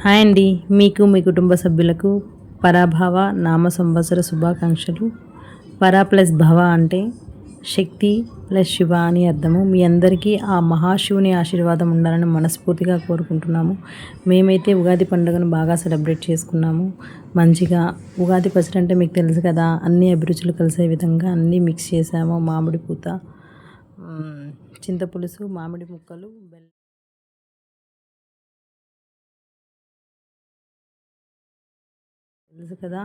Hi అండి, మీకు మీ కుటుంబ సభ్యులకు పరాభవ నామ సంవత్సర శుభాకాంక్షలు. పరా ప్లస్ భవ అంటే శక్తి ప్లస్ శివ అని అర్థము. మీ అందరికీ ఆ మహాశివుని ఆశీర్వాదం ఉండాలని మనస్ఫూర్తిగా కోరుకుంటున్నాము. మేమైతే ఉగాది పండుగను బాగా సెలబ్రేట్ చేసుకున్నాము. మంచిగా ఉగాది పచ్చడి అంటే మీకు తెలుసు కదా, అన్ని అభిరుచులు కలిసే విధంగా అన్నీ మిక్స్ చేసాము. మామిడి పూత, చింతపులుసు, మామిడి ముక్కలు, బెల్లం. తెలుసు కదా,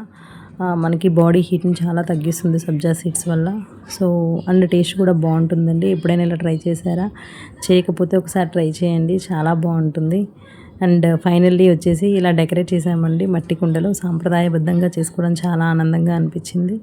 మనకి బాడీ హీట్ని చాలా తగ్గిస్తుంది సబ్జా సీడ్స్ వల్ల. సో అండ్ టేస్ట్ కూడా బాగుంటుందండి. ఎప్పుడైనా ఇలా ట్రై చేశారా? చేయకపోతే ఒకసారి ట్రై చేయండి, చాలా బాగుంటుంది. అండ్ ఫైనల్లీ వచ్చేసి ఇలా డెకరేట్ చేసామండి. మట్టి కుండలో సాంప్రదాయబద్ధంగా చేసుకోవడం చాలా ఆనందంగా అనిపించింది.